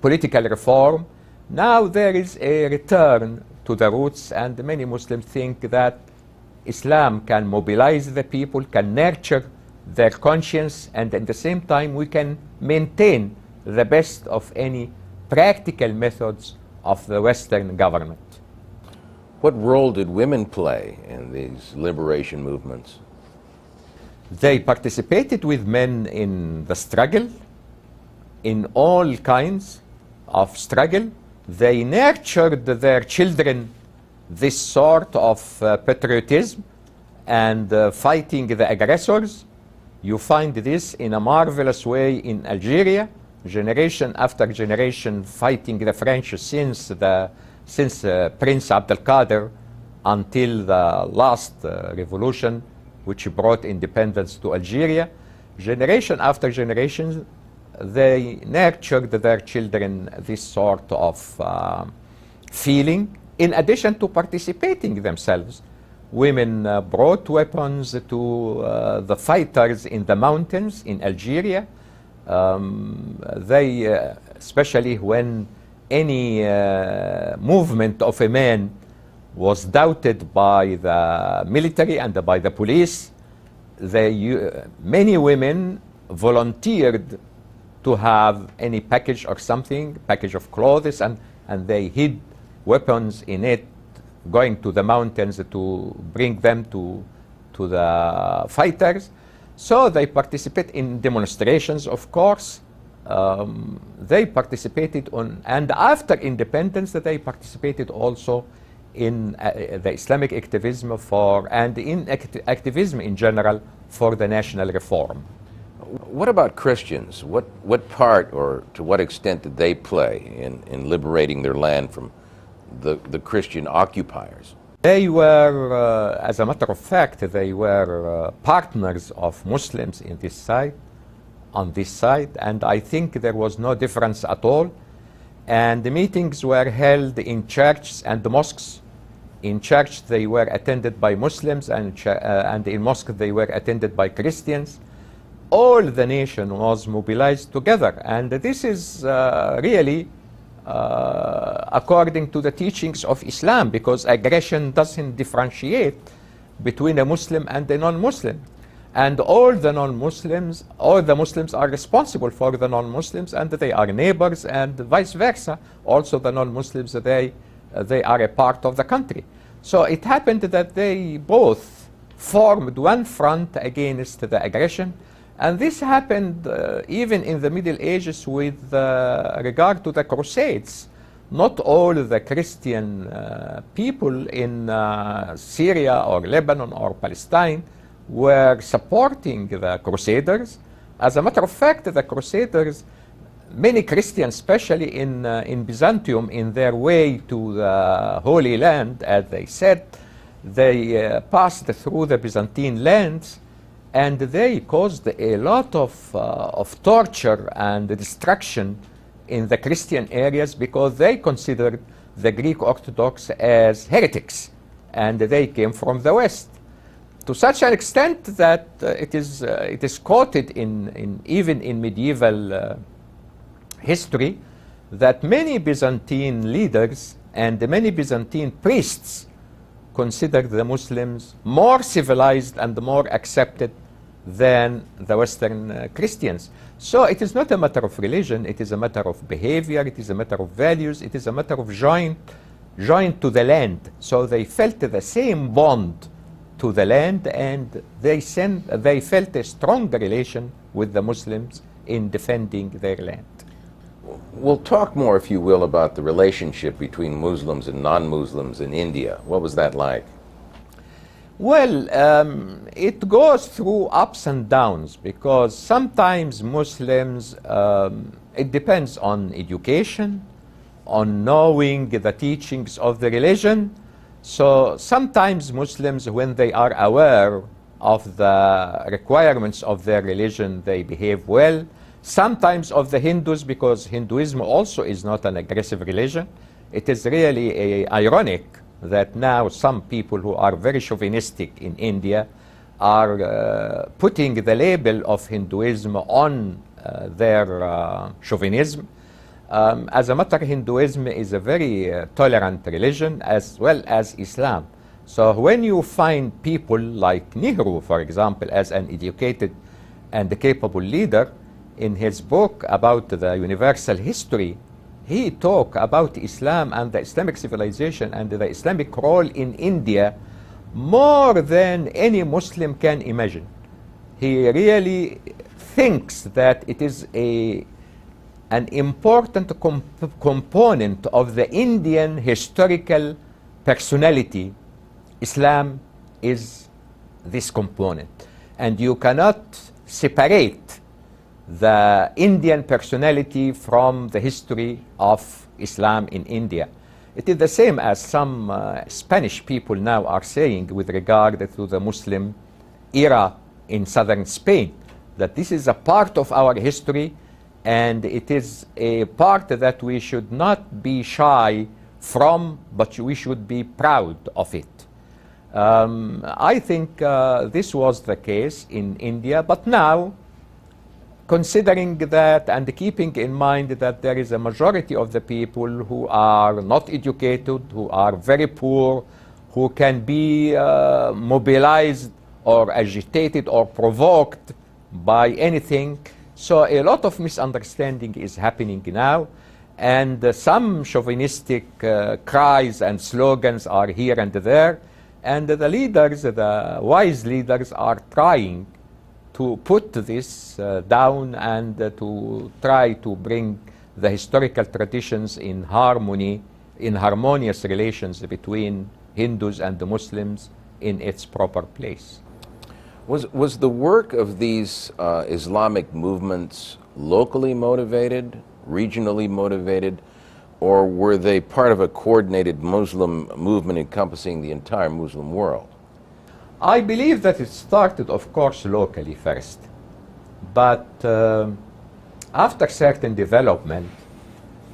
political reform. Now there is a return to the roots, and many Muslims think that Islam can mobilize the people, can nurture their conscience, and at the same time we can maintain the best of any practical methods of the Western government. What role did women play in these liberation movements? They participated with men in the struggle, in all kinds of struggle. They nurtured their children this sort of patriotism and fighting the aggressors. You find this in a marvelous way in Algeria, generation after generation fighting the French since Prince Abdel Qadir until the last revolution, which brought independence to Algeria. Generation after generation, they nurtured their children this sort of feeling, in addition to participating themselves. Women brought weapons to the fighters in the mountains in Algeria. Especially when any movement of a man was doubted by the military and by the police, many women volunteered to have any package or something, package of clothes, and they hid weapons in it, going to the mountains to bring them to the fighters. So they participate in demonstrations, of course. They participated and after independence, they participated also in the Islamic activism and in activism in general for the national reform. What about Christians? What part or to what extent did they play in liberating their land from the Christian occupiers? They were, as a matter of fact, they were partners of Muslims on this side, and I think there was no difference at all. And the meetings were held in churches and the mosques. In church they were attended by Muslims, and in mosque they were attended by Christians. All the nation was mobilized together, and this is really according to the teachings of Islam, because aggression doesn't differentiate between a Muslim and a non-Muslim. And all the non-Muslims, all the Muslims are responsible for the non-Muslims, and they are neighbors, and vice versa. Also the non-Muslims, they are a part of the country. So it happened that they both formed one front against the aggression. And this happened even in the Middle Ages with regard to the Crusades. Not all the Christian people in Syria or Lebanon or Palestine were supporting the Crusaders. As a matter of fact, the Crusaders, many Christians, especially in Byzantium, in their way to the Holy Land, as they said, they passed through the Byzantine lands, and they caused a lot of torture and destruction in the Christian areas, because they considered the Greek Orthodox as heretics, and they came from the West. To such an extent that it is quoted even in medieval history that many Byzantine leaders and many Byzantine priests considered the Muslims more civilized and more accepted than the Western Christians. So it is not a matter of religion, it is a matter of behavior, it is a matter of values, it is a matter of joined to the land. So they felt the same bond to the land, and they felt a strong relation with the Muslims in defending their land. We'll talk more, if you will, about the relationship between Muslims and non-Muslims in India. What was that like? Well, it goes through ups and downs, because sometimes Muslims, it depends on education, on knowing the teachings of the religion. So sometimes Muslims, when they are aware of the requirements of their religion, they behave well. Sometimes of the Hindus, because Hinduism also is not an aggressive religion. It is really ironic that now some people who are very chauvinistic in India are putting the label of Hinduism on their chauvinism. As a matter, Hinduism is a very tolerant religion as well as Islam. So when you find people like Nehru, for example, as an educated and capable leader, in his book about the universal history, he talked about Islam and the Islamic civilization and the Islamic role in India more than any Muslim can imagine. He really thinks that it is an important component of the Indian historical personality. Islam is this component, and you cannot separate the Indian personality from the history of Islam in India. It is the same as some Spanish people now are saying with regard to the Muslim era in southern Spain, that this is a part of our history and it is a part that we should not be shy from, but we should be proud of it. I think this was the case in India, but now, considering that and keeping in mind that there is a majority of the people who are not educated, who are very poor, who can be mobilized or agitated or provoked by anything, so a lot of misunderstanding is happening now, and some chauvinistic cries and slogans are here and there, and the leaders, the wise leaders, are trying to put this down and to try to bring the historical traditions in harmony, in harmonious relations between Hindus and the Muslims in its proper place. Was the work of these Islamic movements locally motivated, regionally motivated, or were they part of a coordinated Muslim movement encompassing the entire Muslim world? I believe that it started, of course, locally first. But after certain development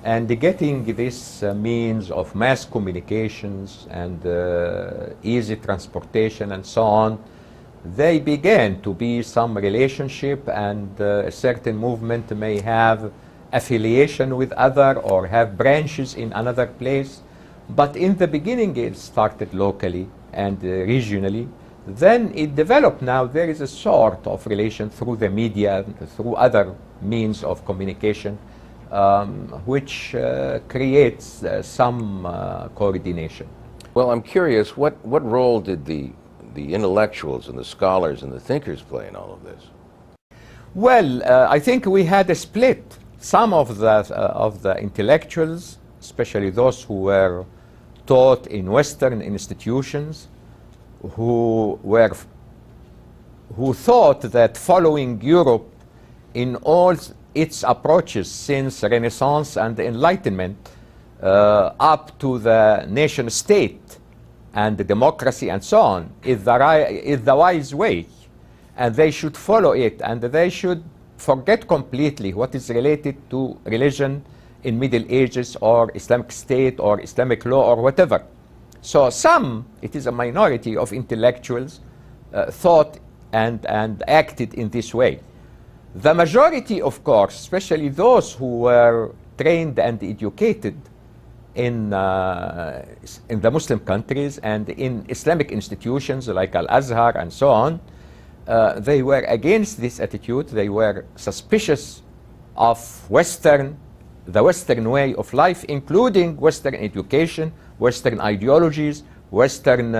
and getting this means of mass communications and easy transportation and so on, they began to be some relationship, and a certain movement may have affiliation with other or have branches in another place. But in the beginning it started locally and regionally. Then it developed. Now there is a sort of relation through the media, through other means of communication, which creates some coordination. Well, I'm curious, what role did the intellectuals and the scholars and the thinkers play in all of this? Well, I think we had a split. Some of the intellectuals, especially those who were taught in Western institutions, who thought that following Europe in all its approaches since Renaissance and the Enlightenment up to the nation state and the democracy and so on is the wise way, and they should follow it, and they should forget completely what is related to religion in Middle Ages or Islamic State or Islamic law or whatever. So some, it is a minority of intellectuals, thought and acted in this way. The majority, of course, especially those who were trained and educated in the Muslim countries and in Islamic institutions like Al-Azhar and so on, they were against this attitude. They were suspicious of the Western way of life, including Western education, Western ideologies, Western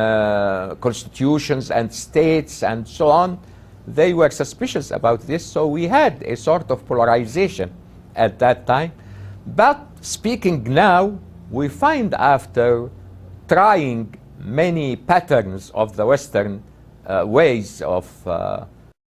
constitutions and states and so on. They were suspicious about this, so we had a sort of polarization at that time. But speaking now, we find after trying many patterns of the Western ways of